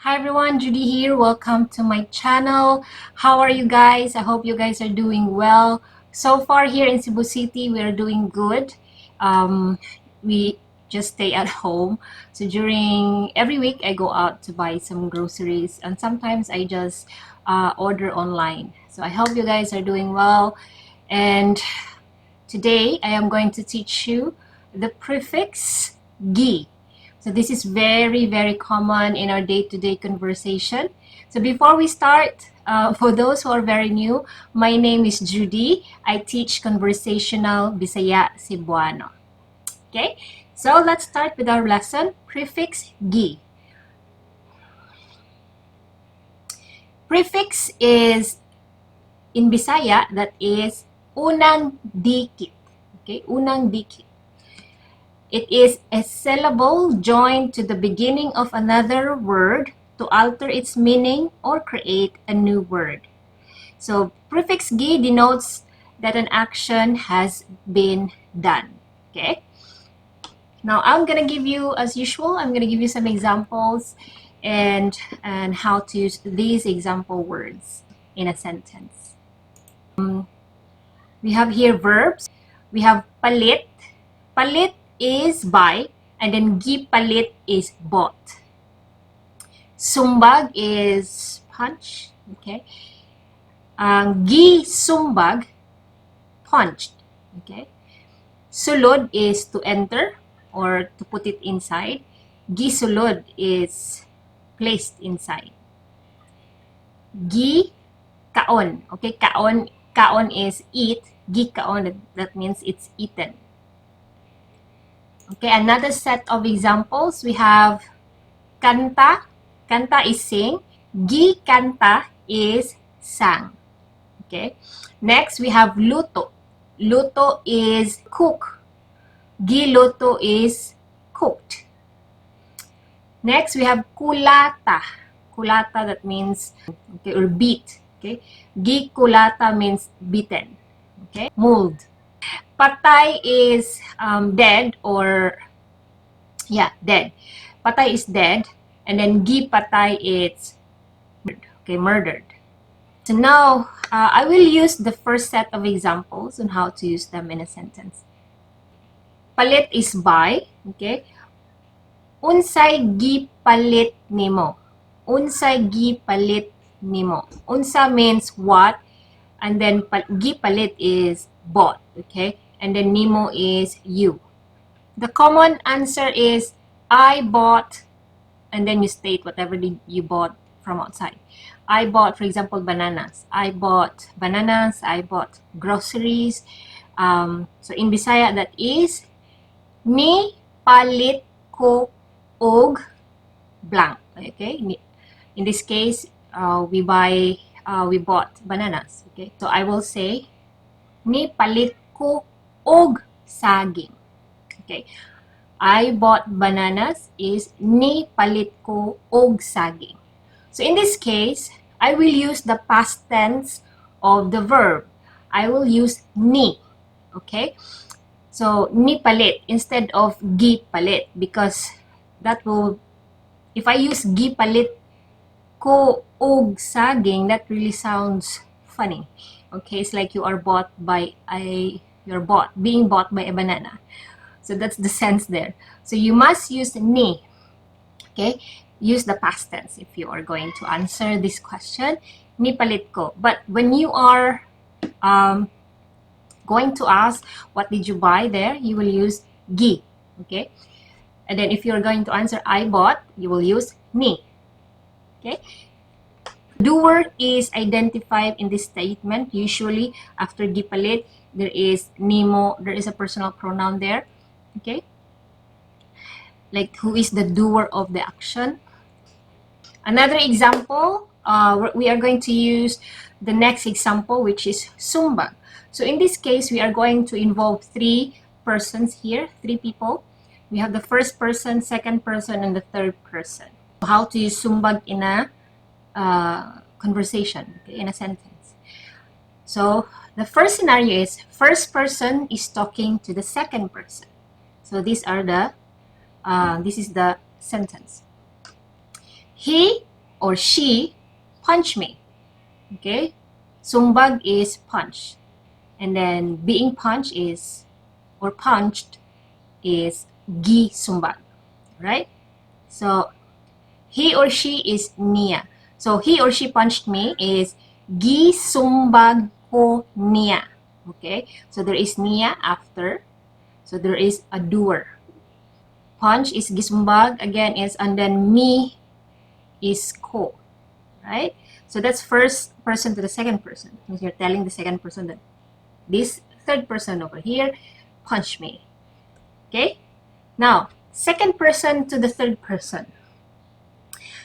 Hi everyone, Judy here. Welcome to my channel. How are you guys? I hope you guys are doing well. So far here in Cebu City, we are doing good. We just stay at home. So during every week, I go out to buy some groceries, and sometimes I just order online. So I hope you guys are doing well. And today, I am going to teach you the prefix "gi." So this is very, very common in our day-to-day conversation. So before we start, for those who are very new, my name is Judy. I teach Conversational Bisaya Cebuano. Okay, so let's start with our lesson, Prefix-Gi. Prefix is, in Bisaya, that is unang dikit. Okay, unang dikit. It is a syllable joined to the beginning of another word to alter its meaning or create a new word. So prefix-gi denotes that an action has been done. Okay. Now I'm gonna give you, as usual, I'm gonna give you some examples and how to use these example words in a sentence. We have here verbs. We have palit. Palit is buy, and then gi palit is bought. Sumbag is punch, okay? Gi sumbag, punched, okay? Sulod is to enter or to put it inside. Gi sulod is placed inside. Gi kaon, okay? Kaon is eat. Gi kaon, that means it's eaten. Okay, another set of examples. We have kanta. Kanta is sing. Gi kanta is sang. Okay. Next, we have luto. Luto is cook. Gi luto is cooked. Next, we have kulata. Kulata, that means, okay, or beat. Okay. Gi kulata means beaten. Okay. Mold. Patay is dead, or dead. Patay is dead, and then gi patay is murdered. So now I will use the first set of examples on how to use them in a sentence. Palit is buy. Okay. Unsay gi palit nimo. Unsay gi palit nimo. Unsa means what, and then gi palit is bought. Okay. And then nimo is you. The common answer is I bought, and then you state whatever you bought from outside. I bought, for example, bananas. I bought bananas. I bought groceries. So in Bisaya, that is ni palit ko og blank. Okay. In this case, we bought bananas. Okay. So I will say ni palit ko og saging. Okay. I bought bananas is ni palit ko og saging. So in this case, I will use the past tense of the verb. I will use ni. Okay? So ni palit instead of gi palit, because that will, if I use gi palit ko og saging, that really sounds funny. Okay, it's like you're being bought by a banana. So that's the sense there. So you must use ni. Okay, use the past tense if you are going to answer this question. Ni palit ko. But when you are going to ask what did you buy there, you will use gi. Okay, and then if you're going to answer I bought, you will use ni. Okay. Doer is identified in this statement. Usually after gi palit, there is nimo, there is a personal pronoun there. Okay, like who is the doer of the action. Another example, we are going to use the next example, which is sumbag. So in this case, we are going to involve three persons here, three people. We have the first person, second person, and the third person. How to use sumbag in a conversation, okay, in a sentence. So the first scenario is first person is talking to the second person. So these are the this is the sentence. He or she punched me. Okay, sumbag is punch, and then being punched is, or punched is gi sumbag, right? So he or she is niya. So he or she punched me is gi sumbag ko niya. Okay, so there is niya after, so there is a doer. Punch is gisumbag again is, and then me is ko, right? So that's first person to the second person. You're telling the second person that this third person over here punched me. Okay, now second person to the third person.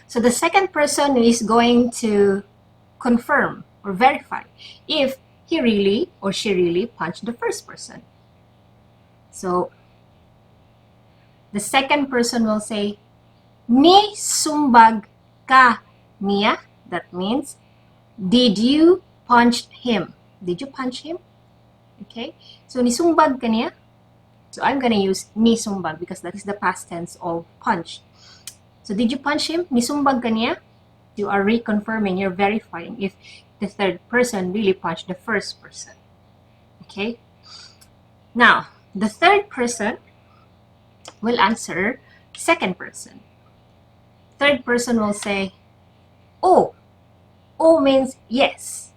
So the second person is going to confirm or verify if he really or she really punched the first person. So the second person will say, ni sumbag ka niya. That means, did you punch him? Did you punch him? Okay, so ni sumbag ka niya. So I'm gonna use ni sumbag because that is the past tense of punch. So did you punch him? Ni sumbag ka niya? You are reconfirming, you're verifying if the third person really punched the first person. Okay, now the third person will answer second person. Third person will say, oh. Oh means yes.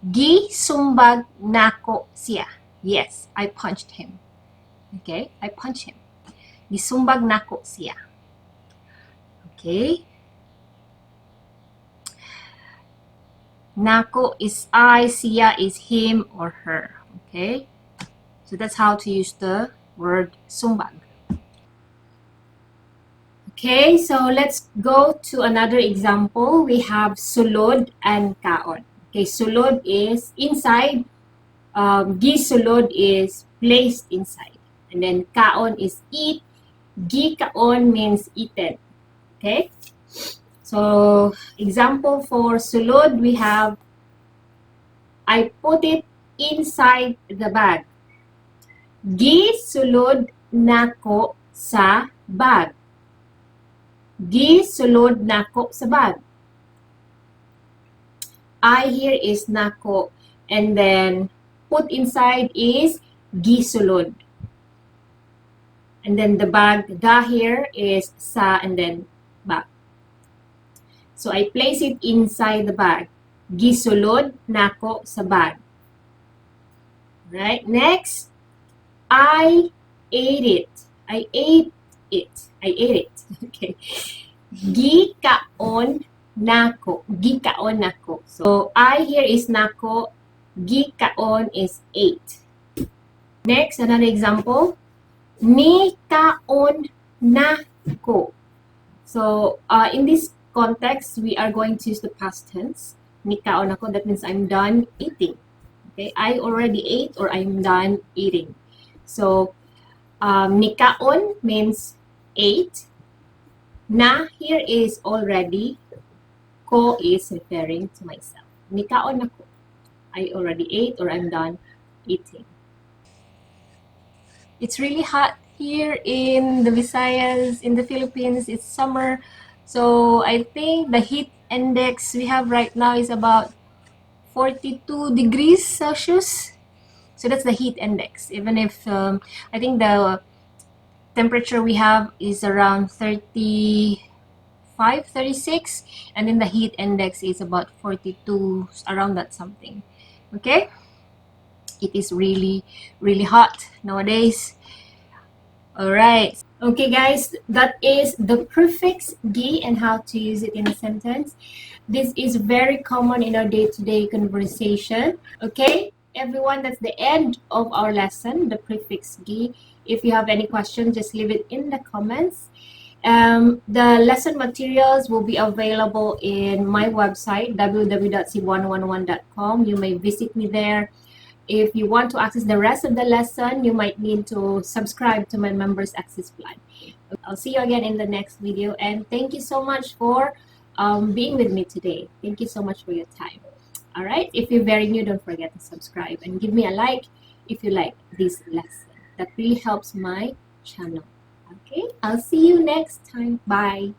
Gi sumbag nako siya. Yes, I punched him. Okay, I punched him. Gi sumbag nako siya. Okay. Nako is I, siya is him or her. Okay, so that's how to use the word sumbag. Okay, so let's go to another example. We have sulod and kaon. Okay, sulod is inside. Gi sulod is placed inside. And then kaon is eat. Gi kaon means eaten. Okay, so example for sulod, we have, I put it inside the bag. Gi sulod nako sa bag. Gi sulod nako sa bag. I here is nako, and then put inside is gi sulod. And then the bag, ga here is sa, and then bag. So I place it inside the bag. Gi sulod nako sa bag. Right, next, I ate it. I ate it. I ate it. Okay. Gi kaon nako. Gi kaon nako. So I here is nako. Gi kaon is 8. Next, another example. Ni kaon nako. So in this context, we are going to use the past tense. Ni kaon nako. That means I'm done eating. Okay, I already ate or I'm done eating. So ni kaon means 8. Na here is already. Ko is referring to myself. Ni kaon ako. I already ate or I'm done eating. It's really hot here in the Visayas, in the Philippines. It's summer. So I think the heat index we have right now is about 42 degrees Celsius. So that's the heat index. Even if I think the temperature we have is around 35, 36, and then the heat index is about 42, around that something. Okay, it is really hot nowadays. All right, okay guys, that is the Prefix-Gi and how to use it in a sentence. This is very common in our day-to-day conversation. Okay, everyone, that's the end of our lesson, the Prefix-Gi. If you have any questions, just leave it in the comments. The lesson materials will be available in my website, www.cebuano101.com. You may visit me there. If you want to access the rest of the lesson, you might need to subscribe to my members access plan. I'll see you again in the next video, and thank you so much for being with me today. Thank you so much for your time. All right, if you're very new, don't forget to subscribe and give me a like if you like this lesson. That really helps my channel. Okay, I'll see you next time. Bye.